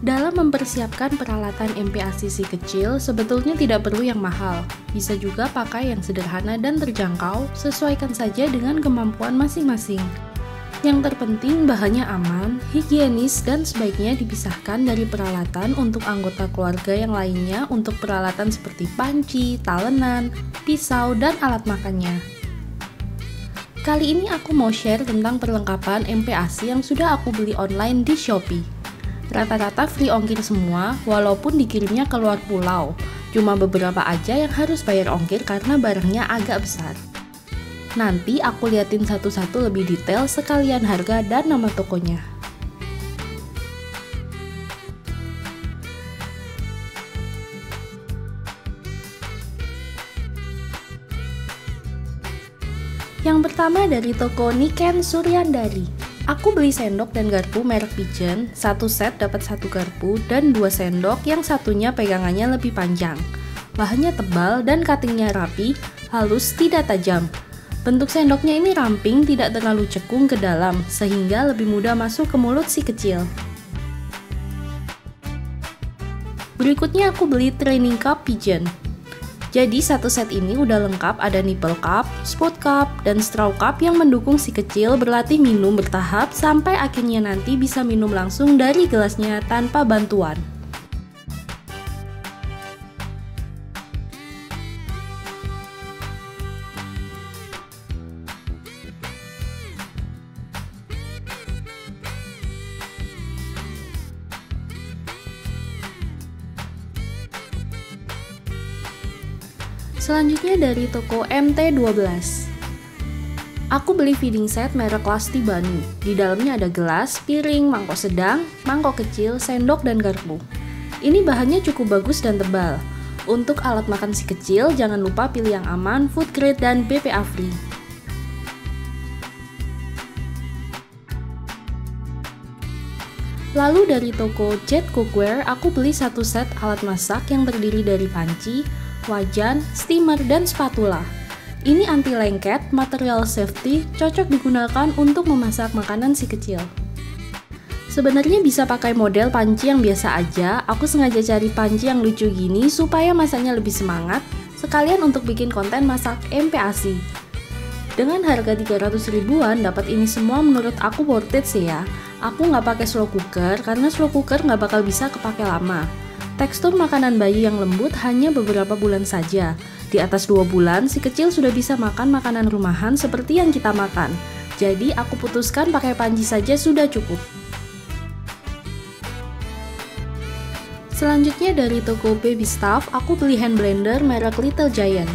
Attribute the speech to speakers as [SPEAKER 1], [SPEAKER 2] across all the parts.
[SPEAKER 1] Dalam mempersiapkan peralatan MPASI si kecil, sebetulnya tidak perlu yang mahal. Bisa juga pakai yang sederhana dan terjangkau, sesuaikan saja dengan kemampuan masing-masing. Yang terpenting bahannya aman, higienis, dan sebaiknya dipisahkan dari peralatan untuk anggota keluarga yang lainnya untuk peralatan seperti panci, talenan, pisau, dan alat makannya. Kali ini aku mau share tentang perlengkapan MPASI yang sudah aku beli online di Shopee. Rata-rata free ongkir semua, walaupun dikirimnya ke luar pulau. Cuma beberapa aja yang harus bayar ongkir karena barangnya agak besar. Nanti aku liatin satu-satu lebih detail sekalian harga dan nama tokonya. Yang pertama dari toko Niken Suryandari. Aku beli sendok dan garpu merek Pigeon, satu set dapat satu garpu dan dua sendok yang satunya pegangannya lebih panjang. Bahannya tebal dan cuttingnya rapi, halus, tidak tajam. Bentuk sendoknya ini ramping, tidak terlalu cekung ke dalam, sehingga lebih mudah masuk ke mulut si kecil. Berikutnya aku beli training cup Pigeon. Jadi satu set ini udah lengkap, ada nipple cup, spout cup, dan straw cup yang mendukung si kecil berlatih minum bertahap sampai akhirnya nanti bisa minum langsung dari gelasnya tanpa bantuan. Selanjutnya dari toko MT12. Aku beli feeding set merek Lasti Banu. Di dalamnya ada gelas, piring, mangkok sedang, mangkok kecil, sendok, dan garpu. Ini bahannya cukup bagus dan tebal. Untuk alat makan si kecil, jangan lupa pilih yang aman, food grade, dan BPA free. Lalu dari toko Jet Cookware, aku beli satu set alat masak yang terdiri dari panci, wajan, steamer, dan spatula. Ini anti lengket, material safety, cocok digunakan untuk memasak makanan si kecil. Sebenarnya bisa pakai model panci yang biasa aja, aku sengaja cari panci yang lucu gini supaya masaknya lebih semangat, sekalian untuk bikin konten masak MPASI. Dengan harga 300 ribuan, dapat ini semua menurut aku worth it sih ya. Aku nggak pakai slow cooker, karena slow cooker nggak bakal bisa kepake lama. Tekstur makanan bayi yang lembut hanya beberapa bulan saja. Di atas 2 bulan, si kecil sudah bisa makan makanan rumahan seperti yang kita makan. Jadi aku putuskan pakai panci saja sudah cukup. Selanjutnya dari toko Baby Stuff, aku beli hand blender merek Little Giant.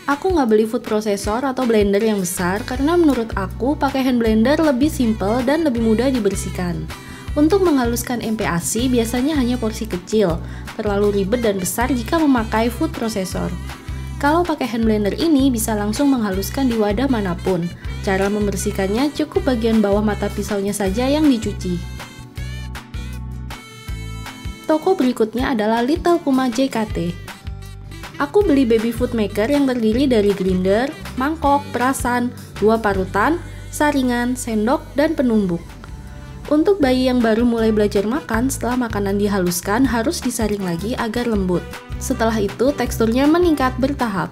[SPEAKER 1] Aku nggak beli food processor atau blender yang besar karena menurut aku pakai hand blender lebih simple dan lebih mudah dibersihkan. Untuk menghaluskan MPASI biasanya hanya porsi kecil, terlalu ribet dan besar jika memakai food processor. Kalau pakai hand blender ini bisa langsung menghaluskan di wadah manapun. Cara membersihkannya cukup bagian bawah mata pisaunya saja yang dicuci. Toko berikutnya adalah Little Puma JKT. Aku beli baby food maker yang terdiri dari grinder, mangkok, perasan, 2 parutan, saringan, sendok, dan penumbuk. Untuk bayi yang baru mulai belajar makan, setelah makanan dihaluskan harus disaring lagi agar lembut. Setelah itu teksturnya meningkat bertahap.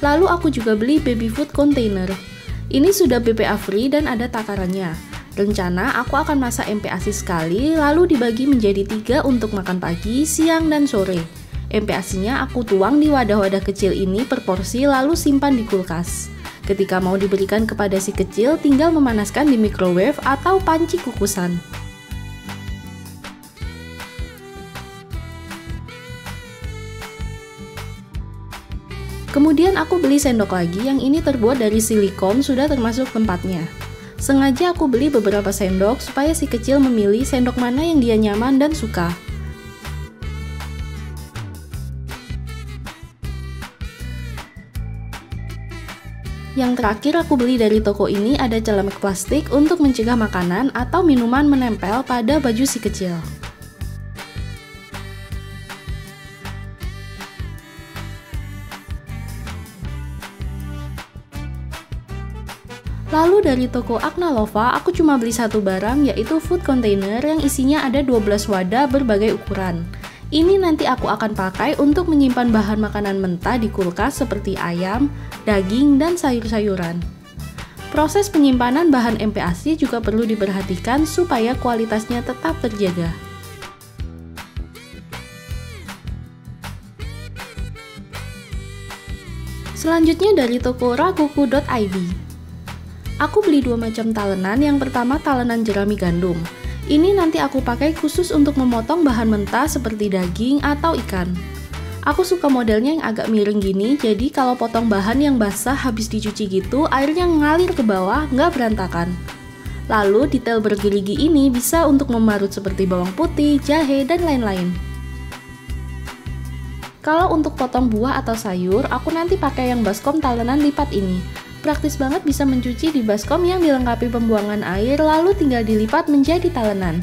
[SPEAKER 1] Lalu aku juga beli baby food container. Ini sudah BPA free dan ada takarannya. Rencana aku akan masak MPASI sekali, lalu dibagi menjadi 3 untuk makan pagi, siang, dan sore. MPASI-nya aku tuang di wadah-wadah kecil ini per porsi lalu simpan di kulkas. Ketika mau diberikan kepada si kecil, tinggal memanaskan di microwave atau panci kukusan. Kemudian aku beli sendok lagi yang ini terbuat dari silikon, sudah termasuk tempatnya. Sengaja aku beli beberapa sendok supaya si kecil memilih sendok mana yang dia nyaman dan suka. Yang terakhir aku beli dari toko ini ada celemek plastik untuk mencegah makanan atau minuman menempel pada baju si kecil. Lalu dari toko Aknalova, aku cuma beli satu barang, yaitu food container yang isinya ada 12 wadah berbagai ukuran. Ini nanti aku akan pakai untuk menyimpan bahan makanan mentah di kulkas seperti ayam, daging, dan sayur-sayuran. Proses penyimpanan bahan MPASI juga perlu diperhatikan supaya kualitasnya tetap terjaga. Selanjutnya dari toko ragoku.id. Aku beli dua macam talenan. Yang pertama talenan jerami gandum. Ini nanti aku pakai khusus untuk memotong bahan mentah seperti daging atau ikan. Aku suka modelnya yang agak miring gini, jadi kalau potong bahan yang basah habis dicuci gitu, airnya ngalir ke bawah, nggak berantakan. Lalu detail bergerigi ini bisa untuk memarut seperti bawang putih, jahe, dan lain-lain. Kalau untuk potong buah atau sayur, aku nanti pakai yang baskom talenan lipat ini. Praktis banget, bisa mencuci di baskom yang dilengkapi pembuangan air, lalu tinggal dilipat menjadi talenan.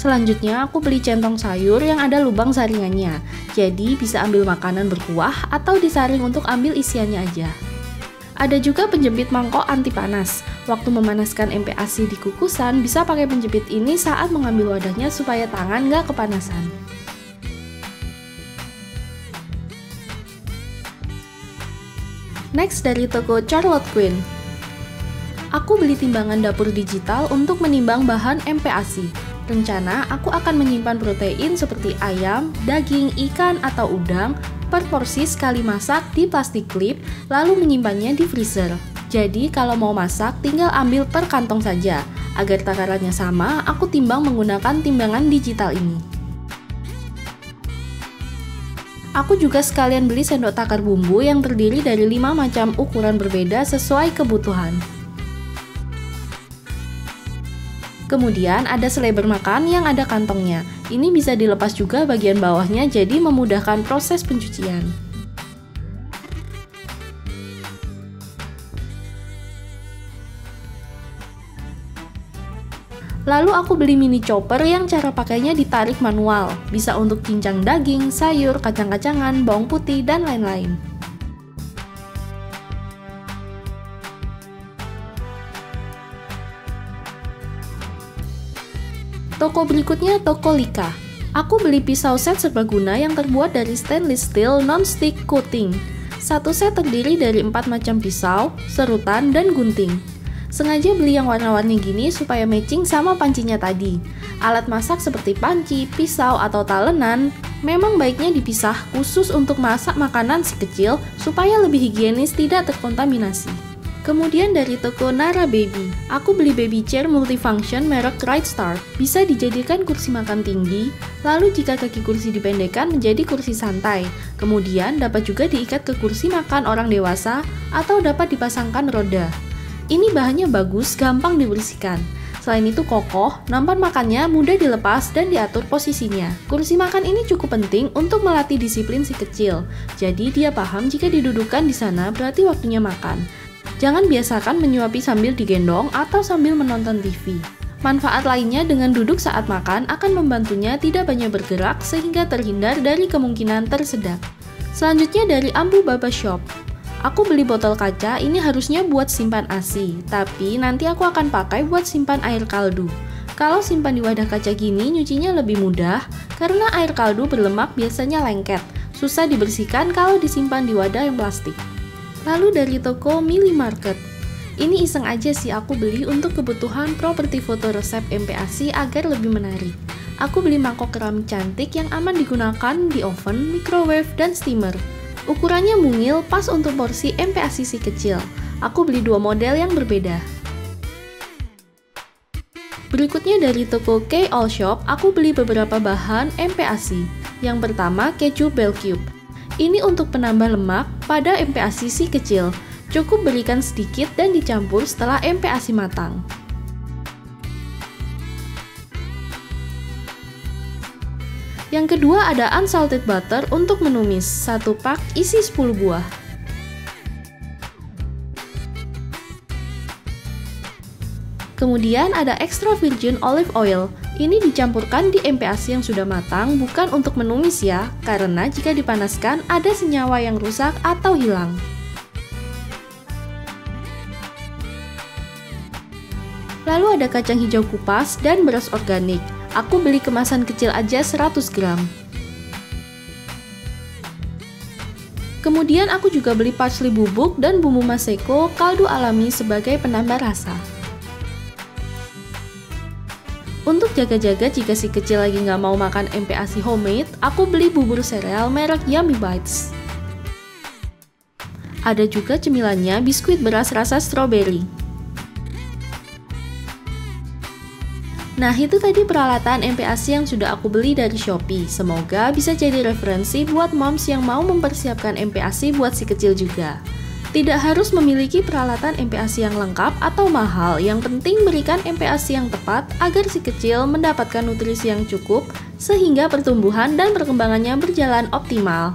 [SPEAKER 1] Selanjutnya, aku beli centong sayur yang ada lubang saringannya. Jadi bisa ambil makanan berkuah atau disaring untuk ambil isiannya aja. Ada juga penjepit mangkok anti panas. Waktu memanaskan MPASI di kukusan, bisa pakai penjepit ini saat mengambil wadahnya supaya tangan nggak kepanasan. Next dari toko Charlotte Quinn. Aku beli timbangan dapur digital untuk menimbang bahan MPASI. Rencana aku akan menyimpan protein seperti ayam, daging, ikan, atau udang per porsi sekali masak di plastik klip, lalu menyimpannya di freezer. Jadi kalau mau masak tinggal ambil per kantong saja. Agar takarannya sama, aku timbang menggunakan timbangan digital ini. Aku juga sekalian beli sendok takar bumbu yang terdiri dari 5 macam ukuran berbeda sesuai kebutuhan. Kemudian ada selebar makan yang ada kantongnya. Ini bisa dilepas juga bagian bawahnya, jadi memudahkan proses pencucian. Lalu aku beli mini chopper yang cara pakainya ditarik manual. Bisa untuk cincang daging, sayur, kacang-kacangan, bawang putih, dan lain-lain. Toko berikutnya toko Lika. Aku beli pisau set serbaguna yang terbuat dari stainless steel non-stick coating. Satu set terdiri dari 4 macam pisau, serutan, dan gunting. Sengaja beli yang warna-warni gini supaya matching sama pancinya tadi. Alat masak seperti panci, pisau, atau talenan memang baiknya dipisah khusus untuk masak makanan si kecil supaya lebih higienis, tidak terkontaminasi. Kemudian dari toko Nara Baby, aku beli baby chair multifunction merek Right Start. Bisa dijadikan kursi makan tinggi, lalu jika kaki kursi dipendekkan menjadi kursi santai. Kemudian dapat juga diikat ke kursi makan orang dewasa atau dapat dipasangkan roda. Ini bahannya bagus, gampang dibersihkan. Selain itu kokoh, nampan makannya mudah dilepas dan diatur posisinya. Kursi makan ini cukup penting untuk melatih disiplin si kecil. Jadi dia paham jika didudukkan di sana berarti waktunya makan. Jangan biasakan menyuapi sambil digendong atau sambil menonton TV. Manfaat lainnya dengan duduk saat makan akan membantunya tidak banyak bergerak sehingga terhindar dari kemungkinan tersedak. Selanjutnya dari Ambu Baba Shop. Aku beli botol kaca, ini harusnya buat simpan ASI, tapi nanti aku akan pakai buat simpan air kaldu. Kalau simpan di wadah kaca gini, nyucinya lebih mudah karena air kaldu berlemak biasanya lengket, susah dibersihkan kalau disimpan di wadah yang plastik. Lalu dari toko Mili Market. Ini iseng aja sih aku beli untuk kebutuhan properti foto resep MPASI agar lebih menarik. Aku beli mangkok keramik cantik yang aman digunakan di oven, microwave, dan steamer. Ukurannya mungil, pas untuk porsi MPASI si kecil. Aku beli 2 model yang berbeda. Berikutnya dari toko K All Shop, aku beli beberapa bahan MPASI. Yang pertama, keju Bell Cube. Ini untuk penambah lemak pada MPASI si kecil. Cukup berikan sedikit dan dicampur setelah MPASI matang. Yang kedua ada unsalted butter untuk menumis. 1 pak isi 10 buah. Kemudian ada extra virgin olive oil. Ini dicampurkan di MPASI yang sudah matang, bukan untuk menumis ya, karena jika dipanaskan ada senyawa yang rusak atau hilang. Lalu ada kacang hijau kupas dan beras organik. Aku beli kemasan kecil aja 100 gram. Kemudian aku juga beli parsley bubuk dan bumbu maseko kaldu alami sebagai penambah rasa. Untuk jaga-jaga jika si kecil lagi nggak mau makan MPASI homemade, aku beli bubur sereal merek Yummy Bites. Ada juga cemilannya biskuit beras rasa stroberi. Nah, itu tadi peralatan MPASI yang sudah aku beli dari Shopee. Semoga bisa jadi referensi buat moms yang mau mempersiapkan MPASI buat si kecil juga. Tidak harus memiliki peralatan MPASI yang lengkap atau mahal, yang penting berikan MPASI yang tepat agar si kecil mendapatkan nutrisi yang cukup sehingga pertumbuhan dan perkembangannya berjalan optimal.